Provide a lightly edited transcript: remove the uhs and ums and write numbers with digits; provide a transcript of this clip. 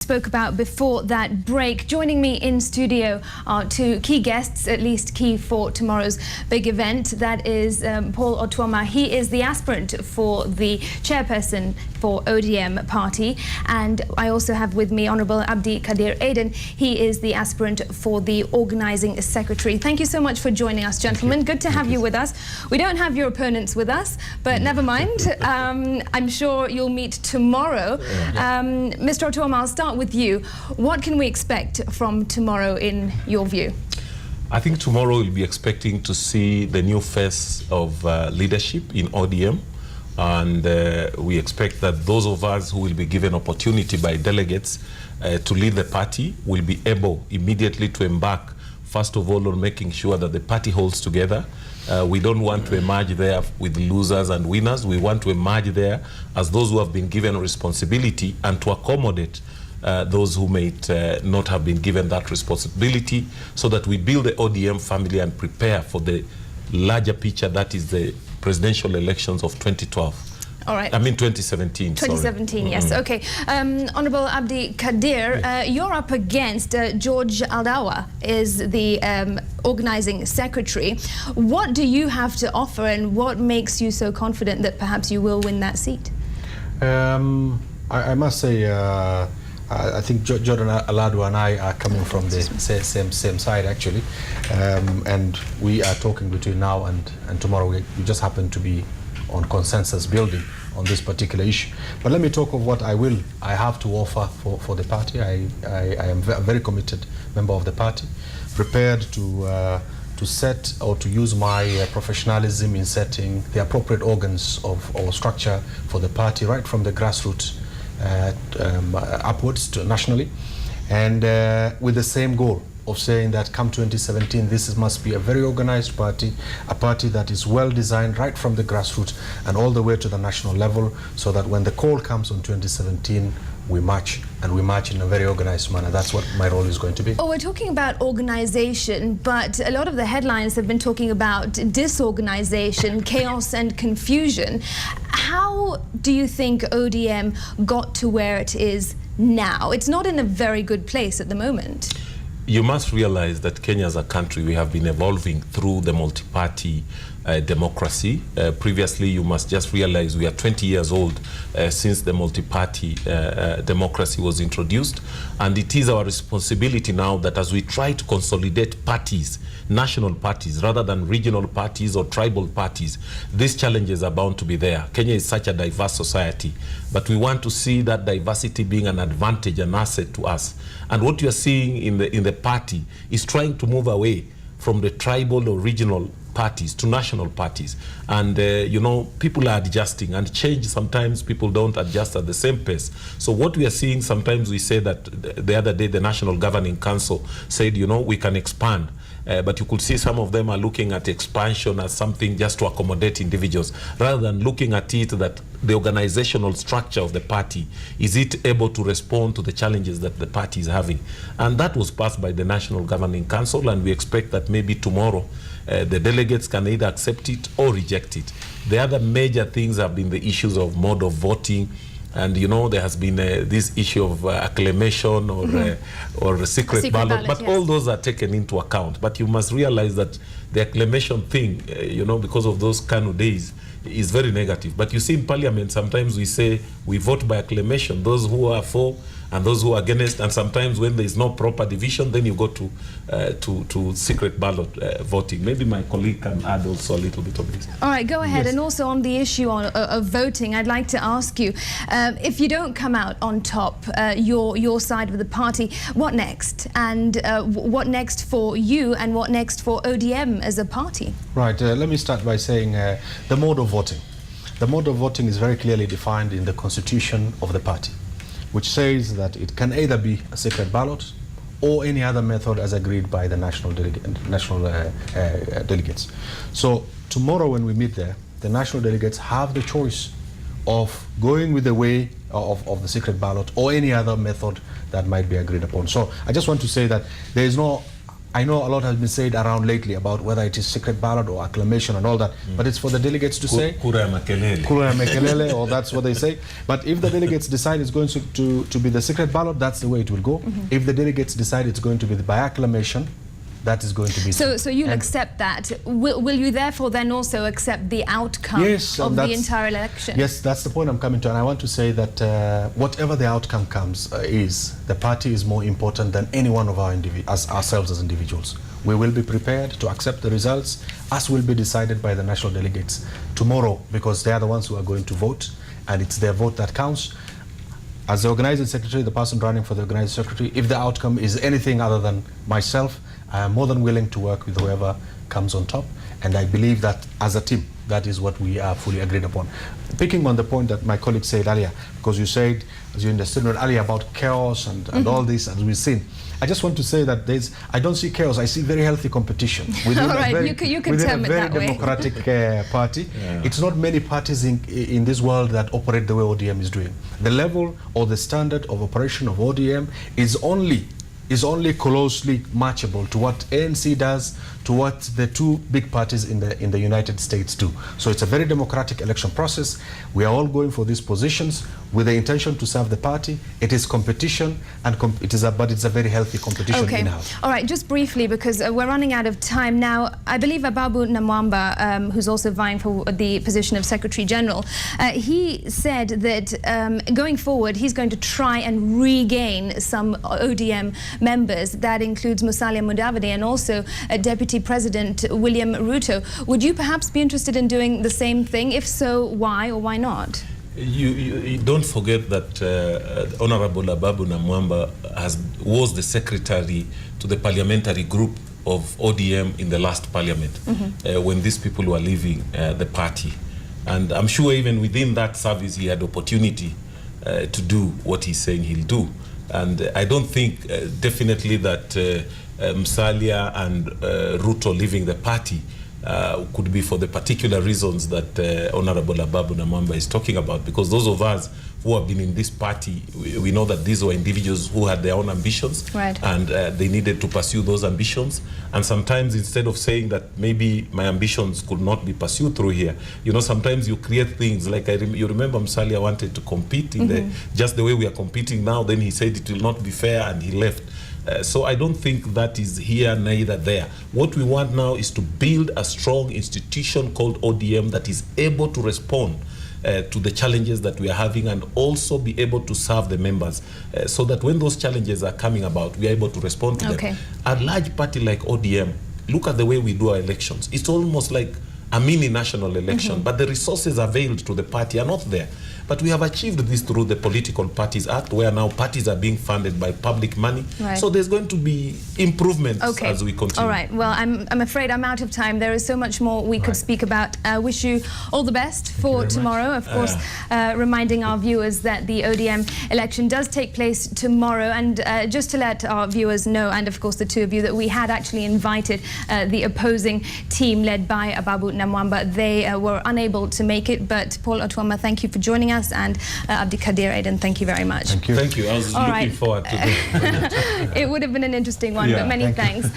spoke about before that break. Joining me in studio are two key guests, at least key for tomorrow's big event. That is Paul Otuoma. He is the aspirant for the chairperson for ODM party. And I also have with me Honorable Abdikadir Aden. He is the aspirant for the organizing secretary. Thank you so much for joining us, gentlemen. Good to have you with us. We don't have your opponents with us, but never mind. I'm sure you'll meet tomorrow. Mr. Otuoma, I'll start with you. What can we expect from tomorrow in your view? I think tomorrow we'll be expecting to see the new face of leadership in ODM. And we expect that those of us who will be given opportunity by delegates to lead the party will be able immediately to embark, first of all, on making sure that the party holds together. We don't want to emerge there with losers and winners. We want to emerge there as those who have been given responsibility and to accommodate those who may not have been given that responsibility, so that we build the ODM family and prepare for the larger picture that is the presidential elections of 2012. All right. I mean 2017. 2017, yes. Okay. Honorable Abdikadir, you're up against George Aldawa, is the organizing secretary. What do you have to offer, and what makes you so confident that perhaps you will win that seat? I must say, I think Jordan Aldawa and I are coming from the same side, actually, and we are talking between now and tomorrow. We just happen to be on consensus building on this particular issue. But let me talk of what I have to offer for the party. I am a very committed member of the party, prepared to set or to use my professionalism in setting the appropriate organs of our structure for the party, right from the grassroots upwards to nationally, and with the same goal of saying that come 2017, must be a very organized party, a party that is well designed right from the grassroots and all the way to the national level, so that when the call comes on 2017, we march, and we march in a very organized manner. That's what my role is going to be. Oh, we're talking about organization, but a lot of the headlines have been talking about disorganization, chaos and confusion. How do you think ODM got to where it is now? It's not in a very good place at the moment. You must realize that Kenya as a country, we have been evolving through the multi-party democracy. Previously, you must just realize we are 20 years old since the multi-party democracy was introduced. And it is our responsibility now that as we try to consolidate parties, national parties, rather than regional parties or tribal parties, these challenges are bound to be there. Kenya is such a diverse society, but we want to see that diversity being an advantage, an asset to us. And what you are seeing in the party is trying to move away from the tribal or regional parties to national parties. And you know, people are adjusting, and change, sometimes people don't adjust at the same pace. So what we are seeing, sometimes we say that the other day the National Governing Council said, you know, we can expand. But you could see some of them are looking at expansion as something just to accommodate individuals, rather than looking at it that the organizational structure of the party, is it able to respond to the challenges that the party is having? And that was passed by the National Governing Council, and we expect that maybe tomorrow the delegates can either accept it or reject it. The other major things have been the issues of mode of voting. And you know, there has been this issue of acclamation or secret ballot, but yes, all those are taken into account. But you must realize that the acclamation thing, you know, because of those Kanu days, is very negative. But you see in Parliament, sometimes we say we vote by acclamation, those who are for and those who are against, and sometimes when there is no proper division, then you go to secret ballot voting. Maybe my colleague can add also a little bit of this. All right, go ahead. Yes. And also on the issue of voting, I'd like to ask you, if you don't come out on top, your side of the party, what next? And what next for you, and what next for ODM as a party? Right, let me start by saying the mode of voting. The mode of voting is very clearly defined in the constitution of the party, which says that it can either be a secret ballot or any other method as agreed by the national delegates. So tomorrow when we meet there, the national delegates have the choice of going with the way of the secret ballot or any other method that might be agreed upon. So I just want to say that there is no I know a lot has been said around lately about whether it is secret ballot or acclamation and all that, but it's for the delegates to say. Kura ya makelele. Kura ya makelele, or that's what they say. But if the delegates decide it's going to be the secret ballot, that's the way it will go. If the delegates decide it's going to be by acclamation, that is going to be so you'll accept that. Will you therefore then also accept the outcome of the entire election? Yes, that's the point I'm coming to, and I want to say that whatever the outcome comes the party is more important than any one of ourselves as individuals. We will be prepared to accept the results as will be decided by the national delegates tomorrow, because they are the ones who are going to vote, and it's their vote that counts. As the organizing secretary, the person running for the organizing secretary, if the outcome is anything other than myself, I am more than willing to work with whoever comes on top, and I believe that as a team, that is what we are fully agreed upon. Picking on the point that my colleague said earlier, because you said, as you understood earlier, about chaos and all this, as we've seen, I just want to say that I don't see chaos, I see very healthy competition within all right, you can term a very democratic party. Yeah. It's not many parties in this world that operate the way ODM is doing. The level or the standard of operation of ODM is only closely matchable to what ANC does, to what the two big parties in the United States do. So it's a very democratic election process. We are all going for these positions with the intention to serve the party. It is competition, and but it's a very healthy competition in-house. All right, just briefly, because we're running out of time now. I believe Ababu-Terrah, who's also vying for the position of Secretary General, he said that going forward, he's going to try and regain some ODM members. That includes Musalia Mudavadi and also Deputy President William Ruto. Would you perhaps be interested in doing the same thing? If so, why or why not? You don't forget that Honorable Ababu-Terrah was the secretary to the parliamentary group of ODM in the last parliament when these people were leaving the party. And I'm sure even within that service he had opportunity to do what he's saying he'll do. And I don't think definitely that Musalia and Ruto leaving the party could be for the particular reasons that Honorable Ababu-Terrah is talking about, because those of us who have been in this party, we know that these were individuals who had their own ambitions, and they needed to pursue those ambitions. And sometimes, instead of saying that maybe my ambitions could not be pursued through here, you know, sometimes you create things like you remember Musalia wanted to compete in just the way we are competing now. Then he said it will not be fair, and he left. So I don't think that is here, neither there. What we want now is to build a strong institution called ODM that is able to respond to the challenges that we are having, and also be able to serve the members so that when those challenges are coming about, we are able to respond to them. A large party like ODM, look at the way we do our elections. It's almost like a mini national election, but the resources availed to the party are not there. But we have achieved this through the Political Parties Act, where now parties are being funded by public money. So there's going to be improvements as we continue. All right. Well, I'm afraid I'm out of time. There is so much more we could speak about. I wish you all the best for tomorrow. Of course, reminding our viewers that the ODM election does take place tomorrow. And just to let our viewers know, and of course the two of you, that we had actually invited the opposing team led by Ababu-Terrah. They were unable to make it, but Paul Otuoma, thank you for joining us, and Abdikadir, Aden, thank you very much. Thank you. Thank you. I was looking forward to this. It would have been an interesting one, but many thanks.